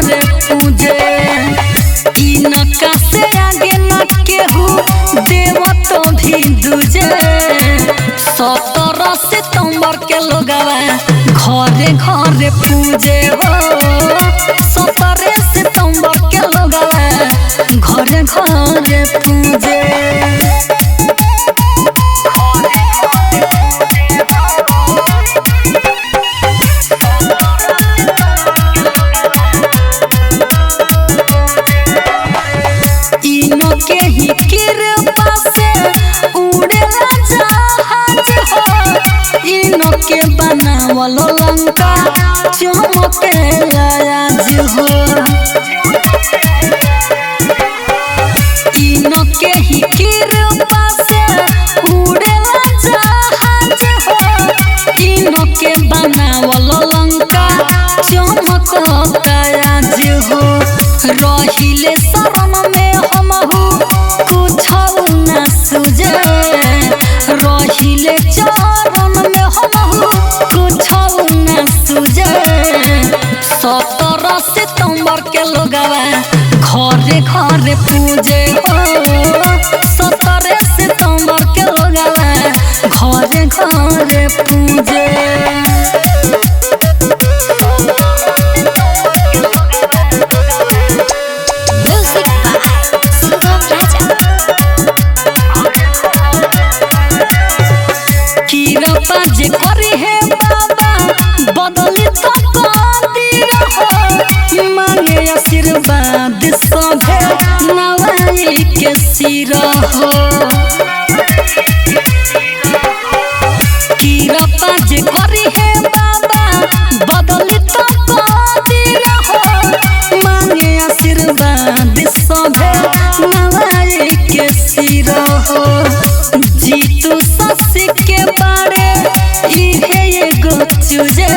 घरे पूजे इनका से आगे न केहू देव तो भी दूजे 17 सितंबर के लोगवा घरे घरे पूजे हो 17 सितंबर के लोगवा घरे घरे पूजे के ही कृपा से उड़ेला जहाज हो इनो के बनावल लंका चमकेला आज हो इनो के ही कृपा से उड़ेला जहाज हो इनो के बनावल लंका चमकता आज हो रहिले शरण में हमहू कुछ न सूझे रहिले चरण में हमहू कुछ न सूझे 17 सितंबर के लोगवा घरे घरे पूजे हो 17 सितंबर के लोगवा घरे घरे पूजे कृपा जे करी है बाबा बदली तो कदीर हो मांगे आशीर्वाद सभे नवाई के सिर हो कृपा जे करी है बाबा बदली तो कदीर हो मांगे आशीर्वाद सभे नवाई के सिर हो जीतू ससी के बारे इहे एगो चूजे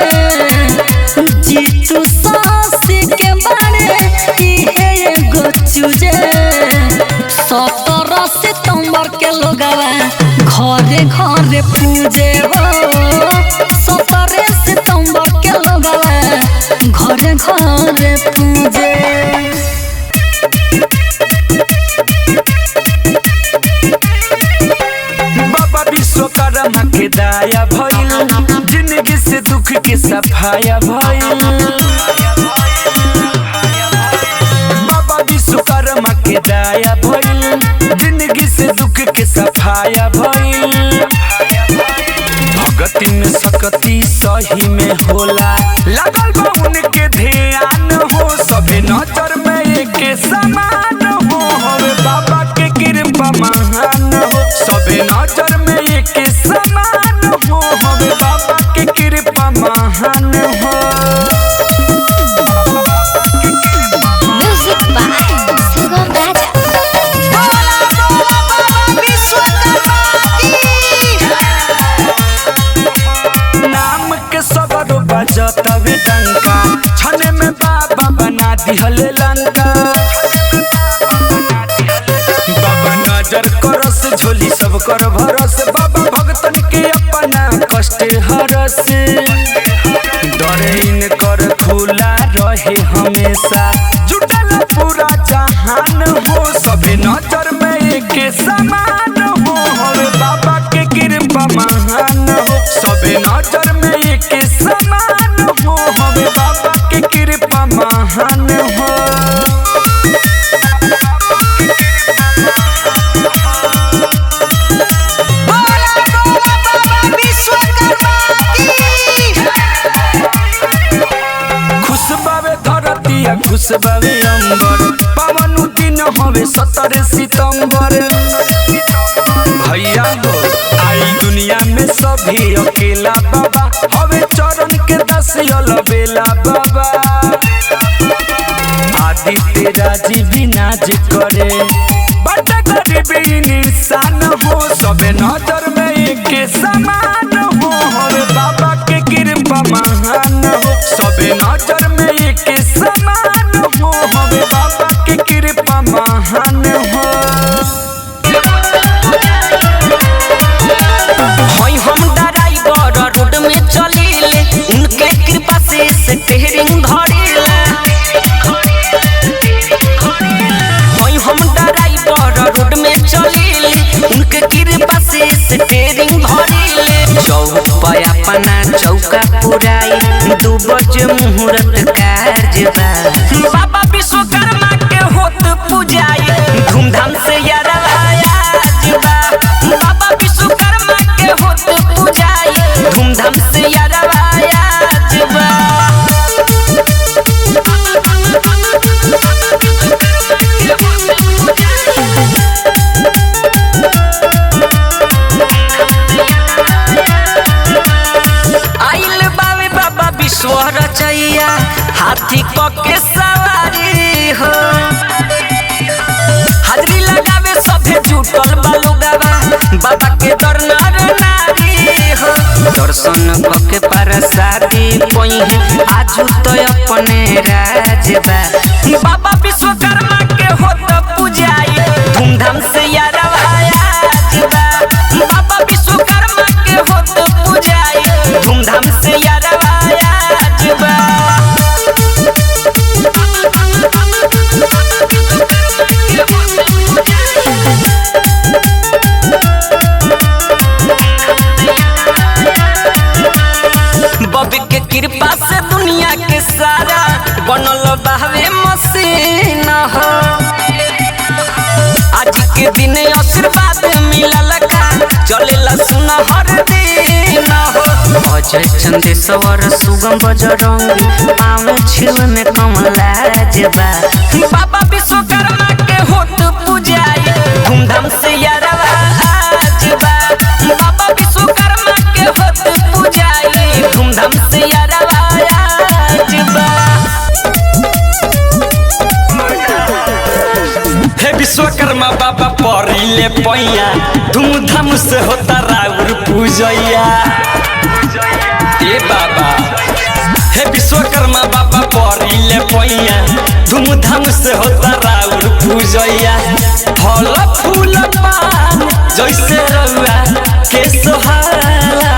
जीतू ससी के बारे इहे एगो चूजे 17 सितंबर के लोगवा घरे घरे पूजे हो 17 सितंबर के लोगवा घरे घरे पूजे विश्वकर्मा के दाया भइल जिंदगी से दुख के सफाया भइल बाबा विश्वकर्मा के दाया भइल जिंदगी से दुख के सफाया भइल भगती में सकती सही में होला लागल बा उनके ध्यान हो सबे नजर में एक समान हो हवे बाबा के कृपा महान हो सबे नजर में एक समान हो हवे बाबा के कृपा महान हो म्यूजिक बाय सुगम राजा नाम के सबरो बजतवे डंका छने में बाबा बना दिहले लंका बाबा नजर करस झोली सब कर भरस बाबा भगतन के अपना कष्ट हरस डरे इनकर खुला रहे हमेशा जुटल पूरा जहान हो सबे नजर में एक समान हो हवे बाबा के कृपा महान हो सबे नजर में एक समान हो हवे बाबा के कृपा महान हो खुशबावे अंबर पावन दिन हवे 17 सितंबर भैया हो आई दुनिया में सभी अकेला बाबा हवे चरण के 10 बेला बाबा आदित्य राजी भी नाज करे बट गरीबी निशान हो सबे नजर में एक समान हो हवे बाबा के कृपा महान हो सबे नजर में एक समान हो हवे बाबा के कृपा महान हो हम ड्राइवर रोड में चलीले उनके कृपा से स्टीयरिंग धरीले अपना चौका पुराई 2 बजे मुहूर्त कार्य बाबा विश्वकर्मा के होत पूजाई धूमधाम से बाबा विश्वकर्मा के होत पूजाई धूमधाम से आइल बावे बाबा विश्व रचैया हाथी के सवारी हो हाजरी लगावे सभे जुटल बालुगावा बाबा के दरनार नारी हो दर्शन के परसादी पइहे आजू तो अपने राजबा बाबा विश्वकर्मा के होत पूजाई धूमधाम से बाबा विश्वकर्मा के होत पूजाई धूमधाम से बबी के कृपा से दुनिया के सारा बनल बावे मसीन हो आज के दिन आशीर्वाद मिलल का चलेला सुना हर दिन हो अजय चंदेश्वर सुगम बजरंगी आवे छिल में कमला जबा बाबा विश्वकर्मा के होत पूजाई धूमधाम से बाबा विश्वकर्मा के होत पूजाई धूमधाम से हे विश्वकर्मा बाबा परिले पैया धूमधाम से होता राउर पूजैया ए बाबा हे विश्वकर्मा बाबा परिले पैया धूमधाम से होता राउर पूजैया फल फूल पान जैसे रउआ के सोहाला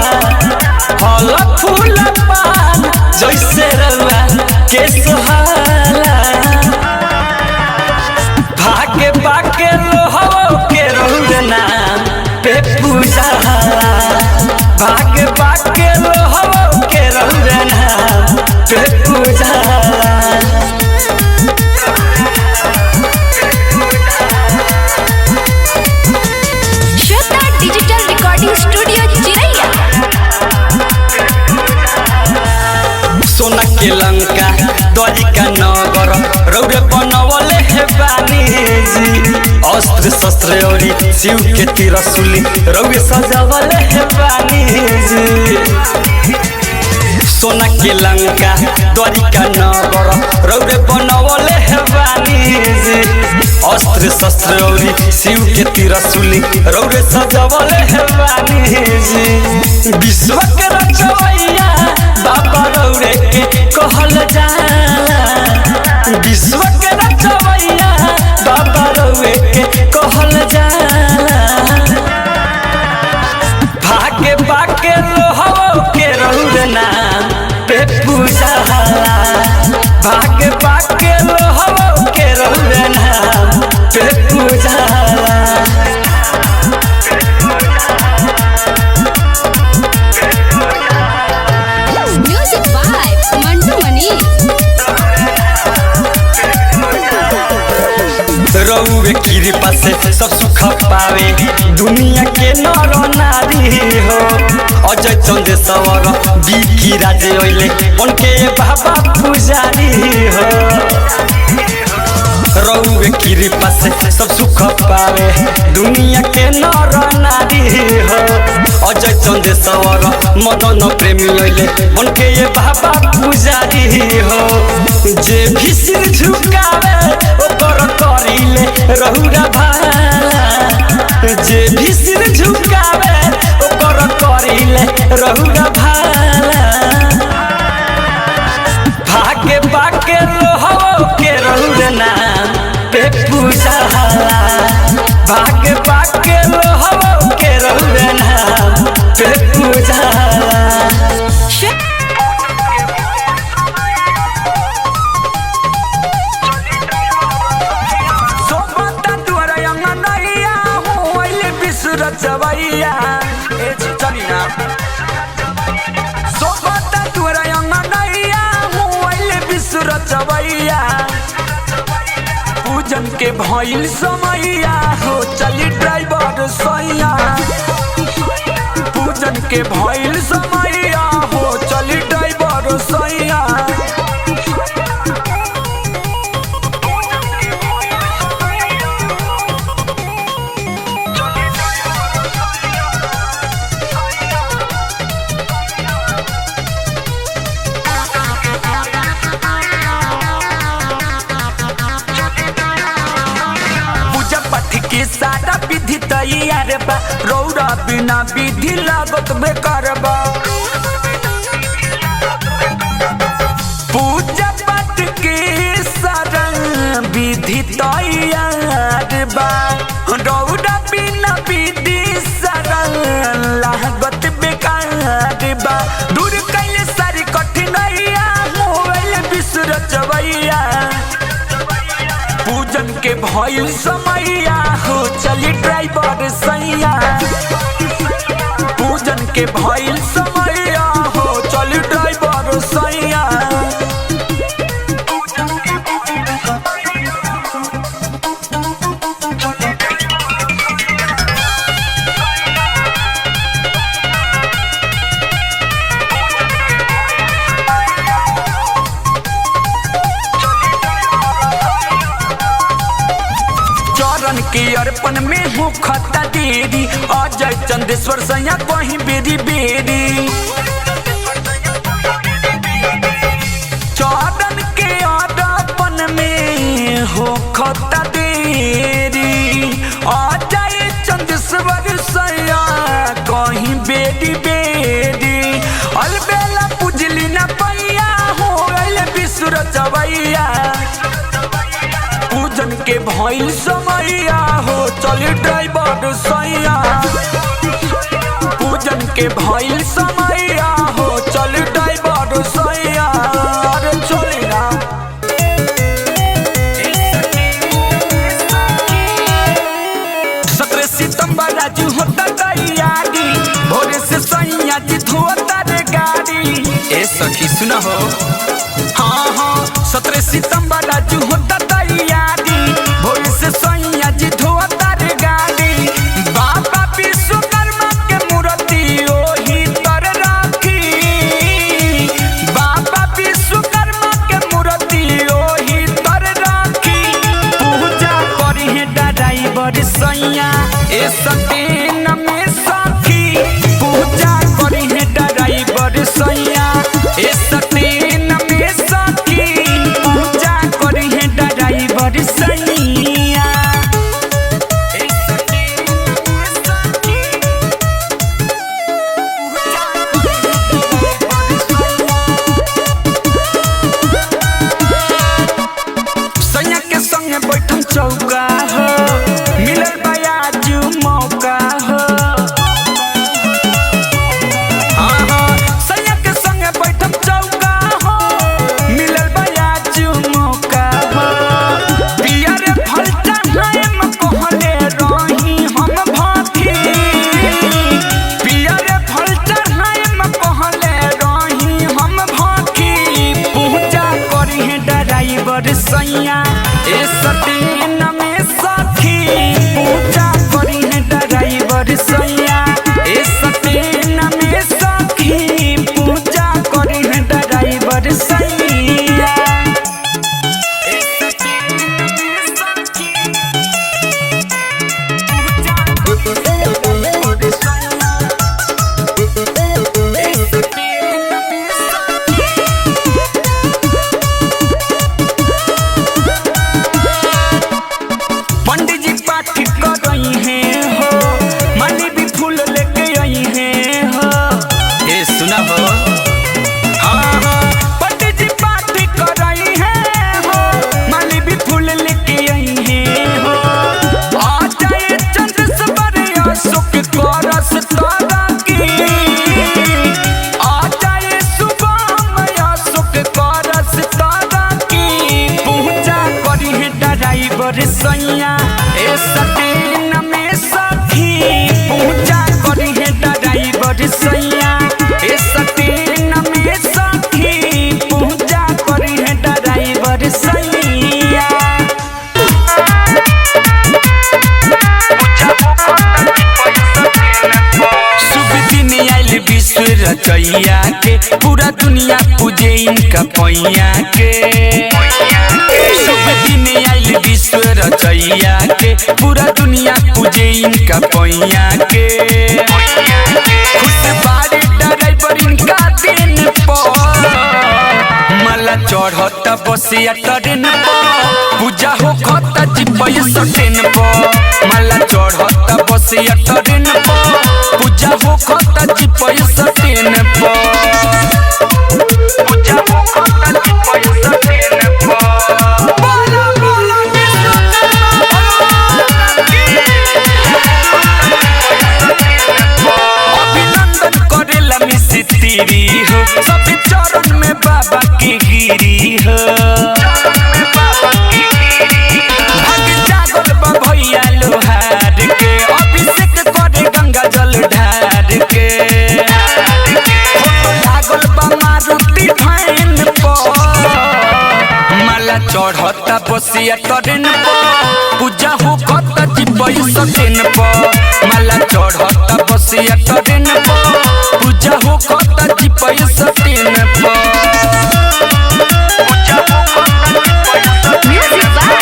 फल फूल पान जैसे रउआ के सोहाला भागे बाके लोहो के रउआ नाम पे पूजा भागे बाके लोहो के रउआ नाम पे पूजा डिजिटल रिकॉर्डिंग स्टूडियो चिरैया सोना के लंका द्वारिका नगर रौरे बनवले हे बानी जी अस्त्र शस्त्र और शिव के त्रिशूल रौरे सजावले हे बानी जी सोना के लंका द्वारिका नगर रौरे बनवले हे बानी जी अस्त्र शस्त्र और शिव के त्रिशूल रौरे सजावले हे बानी जी विश्व के रचवैया बाबा रौरे के कहल जाला विश्व के रचवैया बाबा रौरे के कहल जाला भागे बाके लोहो के रौरे नाम पे पूजा भागे बाके लोहो के रौरे नाम पे पूजा म्यूजिक बाय मंटू मनी रउवे कृपा से सब सुख पावे दुनिया के नर नारी हो अजय चंदेश्वर बिकी राजे ओइले उनके बाबा पुजारी हो रउवे कृपा से सब सुख पावे दुनिया के नर नारी हो अजय चंदेश्वर मदन प्रेमी ओइले उनके बाबा पुजारी हो जे भी सिर झुकावे ओकर करिले रहुरा भाला जे भी सिर झुकावे ओकर करिले रहुरा भाला भागे बाके लोहो के रहुरा नाम पे पूजा भागे बाके लोहो के रहुरा नाम पे पूजा रचवैया ए चली ना रचवैया पूजन के भइल समैया हो चली ड्राइवर सैया पूजन के भइल समैया हो चली ड्राइवर सैया के सारा विधि तैयार बा रौरा बिना विधि लागत बेकार बा पूजा पाठ के सारा विधि तैयार बा रौरा बिना विधि सारा लागत बेकार बा दूर कैले सारी कठिनाइया मोबाइल विसर चवैया पूजन के भइल समैया हो चली ड्राइवर सैया पूजन के भइल समैया हो चली ड्राइवर सैया के अर्पण में हो खता देरी अजय चंदेश्वर सैया कहीं बेरी बेरी चरण के अर्पण में हो खता देरी अजय चंदेश्वर सैया कहीं बेरी बेरी अलबेला पुजली न पैया हो विश्व चवैया पूजन के भइल समैया हो चली ड्राइवर सैया पूजन के भइल समैया हो चली ड्राइवर सैया अरे चली ना 17 सितंबर राजू होता तैयारी भोरे से सैया जी धोता रे गाड़ी ए सखी सुना हो हाँ 17 सितंबर राजू होता तैयारी भोर से सैया जी धोता रे गाड़ी बाबा विश्वकर्मा के मूर्ति ओही तर राखी बाबा विश्वकर्मा के मूर्ति ओही तर राखी पूजा करी है ड्राइवर सैया ए सतीन में सखी पूजा करी है ड्राइवर सैया ए सतीन में सखी पूजा करी है ड्राइवर सैया सैया के संगे बैठम चौका हो मिलल बयाजू मौका हो सैया के संगे बैठम चौका हो मिलल बयाजू मौका हो पिया रे फल चढ़ाएम कहले रही हम भाखी पिया रे फल चढ़ाएम कहले रही हम भाखी पूजा करी है ड्राइवर सैया ए सतीन में सखी पूजा करी है ड्राइवर सैया ए सतीन में सखी पूजा करी है ड्राइवर सैया ए सतीन में सखी पूजा करी है ड्राइवर सैया ए सतीन में सखी पंडित जी पाठ कर रही हैं हो माली भी फूल लेके आई हैं हो ए सुना हो पंडित जी पाठ कर रही हैं हो माली भी फूल लेके आई हैं हो आ जाए चंद्रशेखर अशोक करस तारा की आ जाए शुभम अशोक करस तारा की पूजा करी है ड्राइवर सैया ए सतीन में सखी पूजा करी है ड्राइवर सैया ए सतीन में सखी पूजा करी है ड्राइवर रचैया के पूरा दुनिया पूजे इनका पैया के शुभ दिन आइल विश्व रचैया के पूरा दुनिया पूजे इनका पैया के खुश बारी ड्राइवर इनका दिन पर माला चढ़ता बसिया ट्रेन पर पूजा हो खता चिपय सटेन पर माला चढ़ता बसिया ट्रेन पर पूजा हो खता चिपय सटेन पर पूजा हो खता चिपय सटेन पर बोला बोला अभिनंदन करेला मिस्त्री हो सब चरण में बाबा की गिरी हो भाग जागल बा भैया लोहार के अभिषेक करे गंगा जल ढार के लागल बा मारुति भैन पर माला चढ़ता बसिया ट्रेन पर पूजा हो खता चिपय सटेन पर माला चढ़ता बसिया ट्रेन पर पूजा हो खता चिपय सटेन पर पूजा हो खता चिपय म्यूजिक बाय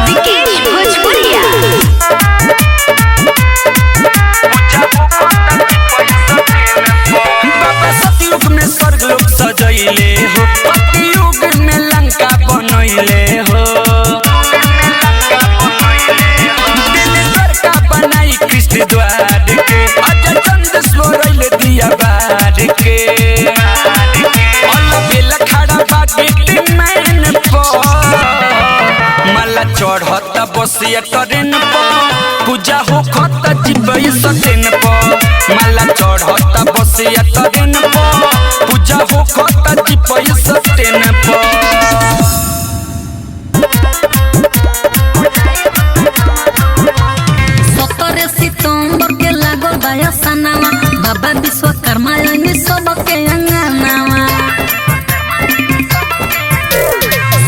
विकेश भोजपुरिया। बाबा सतयुग में स्वर्ग लोक सजैले हो कलयुग में लंका बनैले हो दिल द्वारका बनाई कृष्ण द्वार के अजय चंद सोरैले दिया बार के अलबेला खड़ा बा गेट मैन पर माला चढ़ता बसिया ट्रेन पर पूजा हो खता चिपय सटेन पर माला चढ़ता बसिया ट्रेन पर पूजा हो खता चिपय सटेन पर 17 सितंबर के लागल बाया सनावा बाबा विश्वकर्मा यानी सबके अंगनावा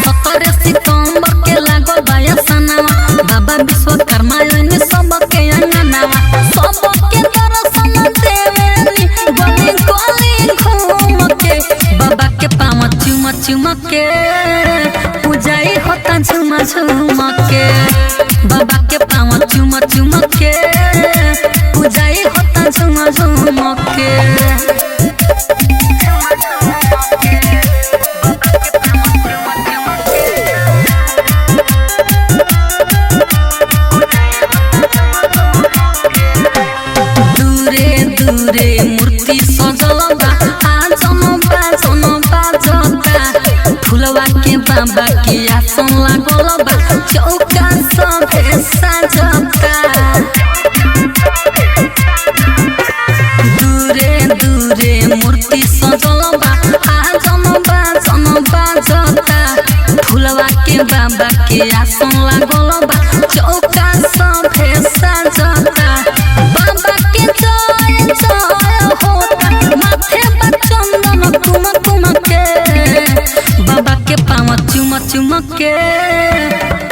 17 सितंबर के लागल बाया सनावा बाबा विश्वकर्मा यानी सबके अंगनावा सबके दर्शन देवेनी गली गली घूम के बाबा के पाँव चुम चुम के पूजाई होता झुम झुम के बाबा के पाँव चुम चुम के पूजाई होता झुम झुम के दूरे दूरे मूर्ति सजल बा आजन बाजन बाजता फुलवा के बाबा के आसन लागल बा चौका सभे साजता दूरे दूरे मूर्ति सजल बा आजन बाजन बाजता फुलवा के बाबा के आसन लागल बा चौका सभे साजता बाबा के जय जय होता माथे पर चंदन कुम कुम के बाबा के पाँव चुम चुम के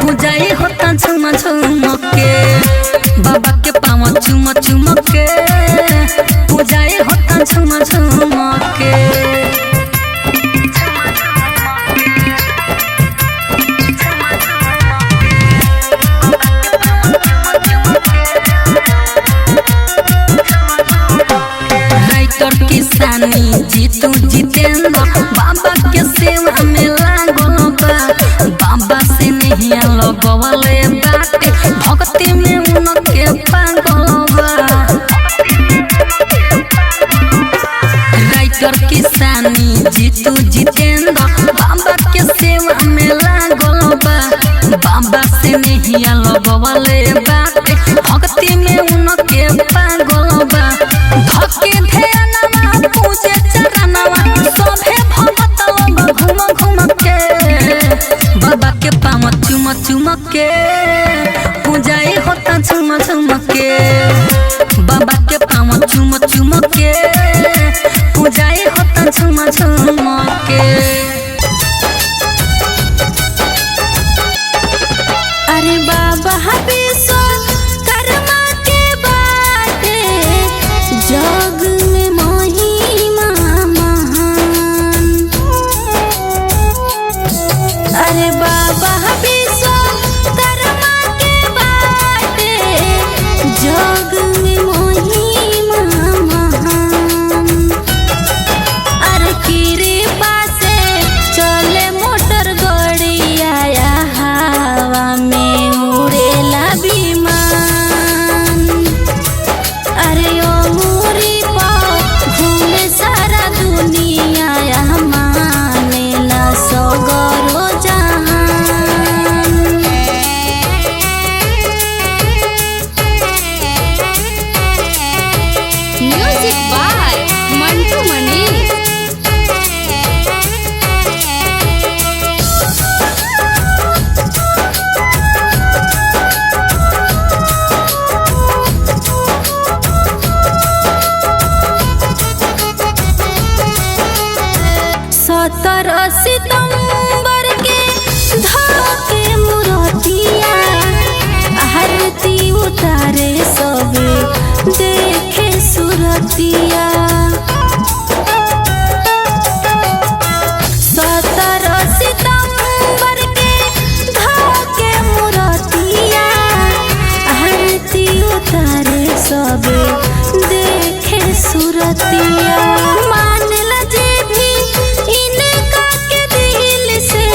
पूजाई होता झुम झुम के बाबा के पाँव चुम चुम के पूजाई होता झुम झुम के राइटर किसानी जीतू जितेंद्र बाबा के सेवा में लागल बा बाबा से नहीं लगवले बाटे भक्ति में उनके पागल बा राइटर किसानी जीतू जितेंद्र बाबा के सेवा में लागल बा बाबा से नहीं लगवले बाटे भक्ति में उनके पागल बा धके ध्यानवा पूजे चरणवा सभे भगत लोग घूम घूम के बाबा के पाँव चुम चुम के पूजाई होता झुम झुम के बाबा के पाँव चुम चुम के पूजाई होता झुम झुम के अरे बाबा विश्वकर्मा के बाटे जग में महिमा सूरतिया 17 सितंबर के धाके मूरतिया आरती उतारे सबे देखे सूरतिया मानला जे भी इनका के दिल से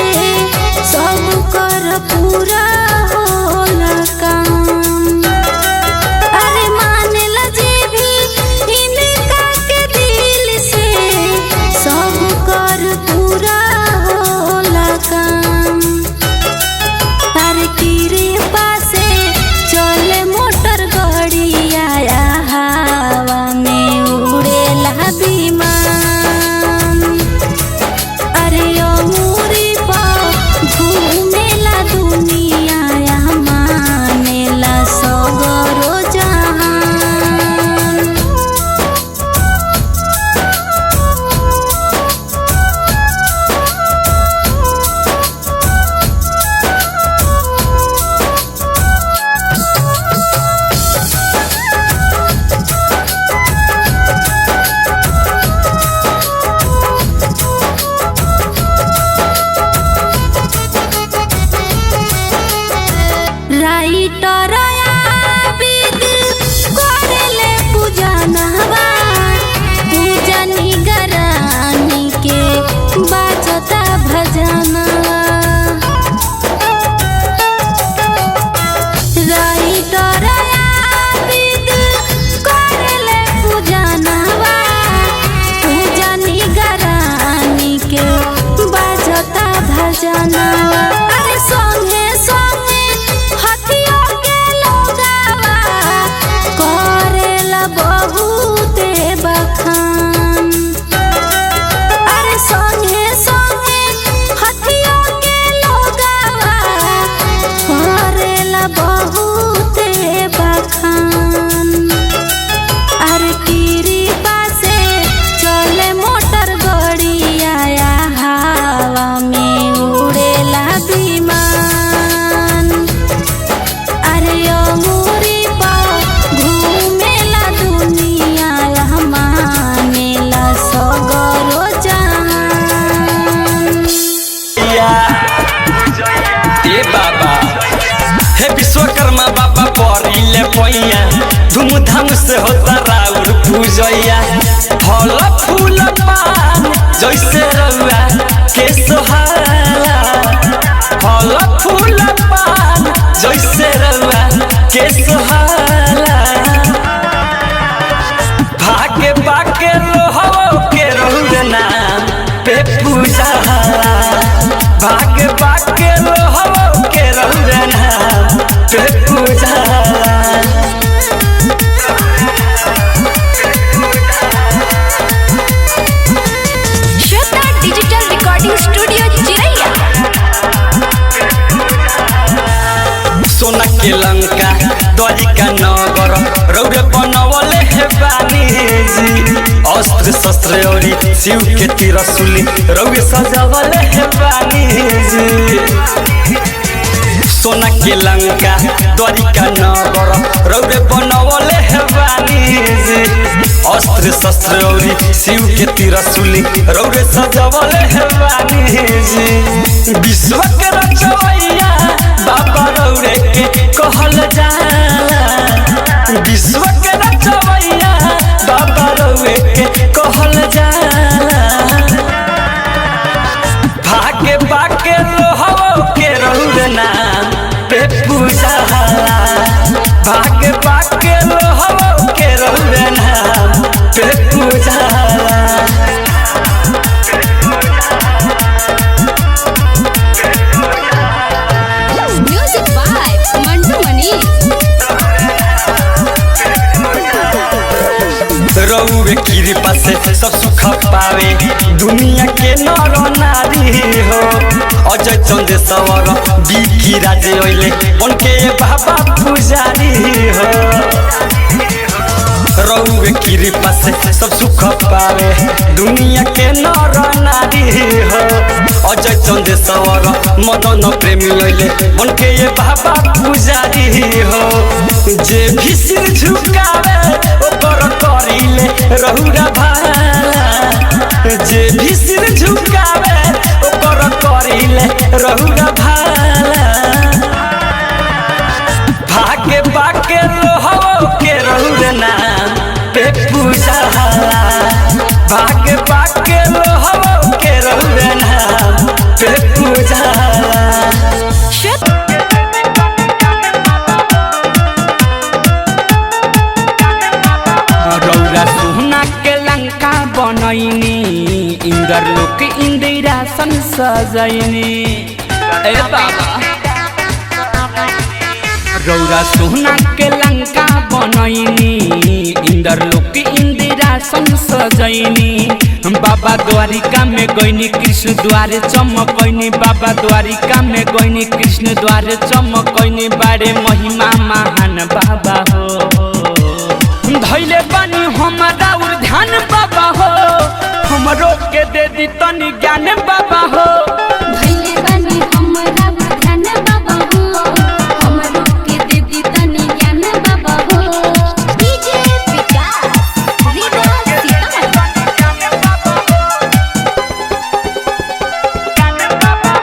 सब कर पूरा होला काम अरे मानला जे भी इनका के दिल से सब कर पूरा होला काम अरे कृपा से चले मोटर गाड़िया हवा में उड़ेला विमान अरे अमूरी पर घूमेला दुनिया मानेला सगरो जहान राइटर आबिद करेले पूजा नहवा पूजा निगरानी के बाजता भजनवा राइटर आबिद करेले पूजा नहवा पूजा निगरानी के बाजता भजनवा अरे संगे संगे हथिया के लोगावा करेला बहुते बखान अरे संगे संगे हथिया के लोगावा करेला बहुते बखान अरे कृपा से चले मोटर गाड़िया हवा में उड़ेला विमान अरे अमूरी पर घूमेला दुनिया मानेला सगरो जहान ए बाबा हे विश्वकर्मा बाबा परिले पैया धूमधाम से होता राउर पूजैया फल फूल पान जैसे रउआ के सोहाला फल फूल पान जैसे रउआ के सोहाला भागे बाके लोहो के रउआ नाम पे पूजा भागे बाके लोहो के रउआ नाम पे पूजा श्वेता डिजिटल रिकॉर्डिंग स्टूडियो चिरैया सोना के लंका द्वारिका नगर रौरे बनवले हे बानी जी अस्त्र शस्त्र औरी शिव के त्रिशूल रौरे सजावले हे बानी जी सोना के लंका द्वारिका नगर रौरे बनवले हे बानी जी अस्त्र शस्त्र औरी शिव के त्रिशूल रौरे सजावले हे बानी जी विश्व के रचवैया बाबा रौरे के कहल जाला विश्व के रचवैया बाबा रौरे के कहल जाला भागे बाके लोहो के रौरे नाम पे पूजा भागे बाके लोहो के रौरे नाम पे पूजा म्यूजिक बाय मंटू मनी रउवे कृपा से सब सुख पावे दुनिया के नर नारी हो अजय चंद्र सवर बिकी राजे ओइले उनके बाबा पुजारी हो रउवे कृपा से सब सुख पावे दुनिया के नर नारी हो अजय चंद्र सवर मदन प्रेमी ओइले उनके बाबा पुजारी हो जे भी सिर झुकावे ओकर करिले रहुरा भाला जे भी सिर झुकावे ओकर करिले रहुरा भाला भागे बाके लोहो के रहुरा नाम पे पूजा भागे बाके लोहो के रहुरा नाम पे पूजा रौरा सोना के लंका बनैनी इंद्र लोक इंदिरासन सजैनी ए बाबा रौरा सोना के लंका बनैनी इंद्र लोक इंदिरासन सजैनी बाबा द्वारिका में गईनी कृष्ण द्वारे चमकैनी बाबा द्वारिका में गईनी कृष्ण द्वारे चमकैनी बारे महिमा महान बाबा हो धैले बानी हमारा उर ध्यान बाबा हो हमरो के दे दी तनी ज्ञान बाबा हो धैले बानी हमरा ध्यान बाबा हो हमरो के दे दी तनी ज्ञान बाबा हो डीजे विकास रीगा सीतामढ़ी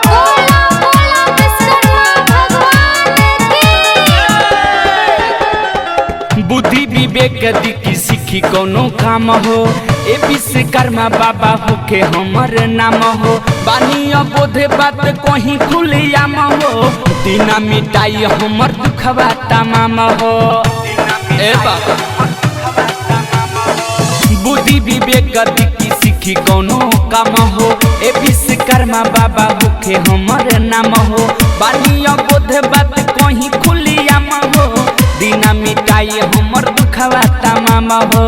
बोला बोला विश्वकर्मा भगवान की बुद्धि विवेक दिखी सीखी कोनो काम हो ए विश्वकर्मा बाबा हो के हमर नाम हो बानी बोधे बात कहीं खुलियाम हो दीना मिटाई हमर दुखवा तमाम हो ए बाबा बुद्धि विवेक दिखी सीखी कोनो काम हो ए विश्वकर्मा बाबा हो के हमर नाम हो बानी बोधे बात कहीं खुलियाम हो दीना मिटाई हमर दुखवा तमाम हो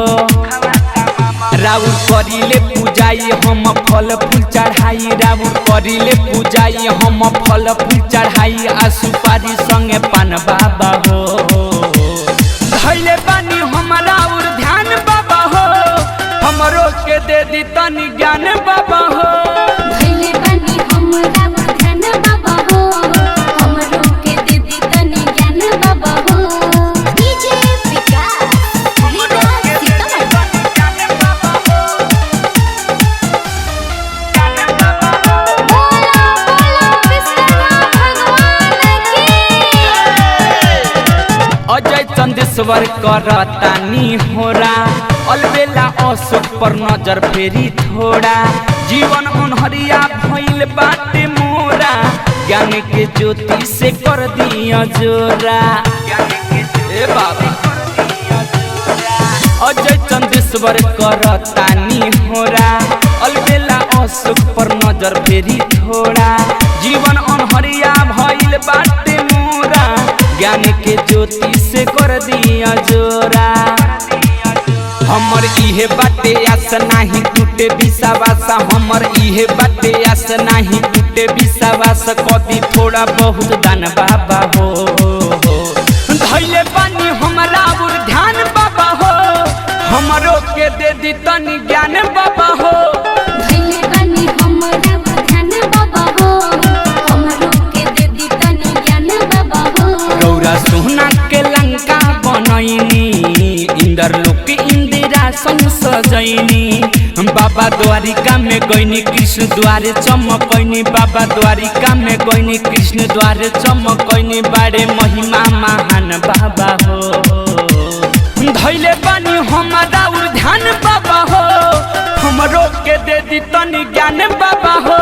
राउर करिले पूजाई हम फल फूल चढ़ाई राउर करिले पूजाई हम फल फूल चढ़ाई आ सुपारी संगे पान बाबा हो धैले बानी हमरा और ध्यान बाबा हो हमरो के दे दी तनी ज्ञान बाबा हो धैले बानी हमरा ध्यान बाबा हो हमरो के दे दी तनी ज्ञान बाबा हो डीजे विकास रीगा सीतामढ़ी बोला बोला विश्वकर्मा भगवान की अजय चंदेश्वर करतानी होरा अलबेला अशोक पर नजर फेरी थोड़ा जीवन अनहरिया भइल बाटे मोरा ज्ञान के ज्योति से कर दिया जोरा ए बाबा अजय चंदेश्वर करतानी होरा अलबेला अशोक पर नजर फेरी थोड़ा जीवन अनहरिया भइल बाटे मोरा ज्ञान के ज्योति से कर दिया जोरा हमर इहे बाटे आस नाही टूटे विश्वास हमर इहे बाटे आस नाही टूटे विश्वास कदी थोड़ा बहुत दान बाबा हो धैले बानी हमरा उर ध्यान बाबा हो हमरो के दे दी तनी ज्ञान बाबा हो धैले बानी हमरा ध्यान बाबा हो हमरो के दे दी तनी ज्ञान बाबा हो रौरा सोना के लंका बनैनी इंद्र लोक इंदिरासन सजैनी बाबा द्वारिका में गईनी कृष्ण द्वारे चमकैनी बाबा द्वारिका में गईनी कृष्ण द्वारे चमकैनी बारे महिमा महान बाबा हो धैले बानी हमरा उर ध्यान बाबा हो हमरो के दे दी तनी ज्ञान बाबा हो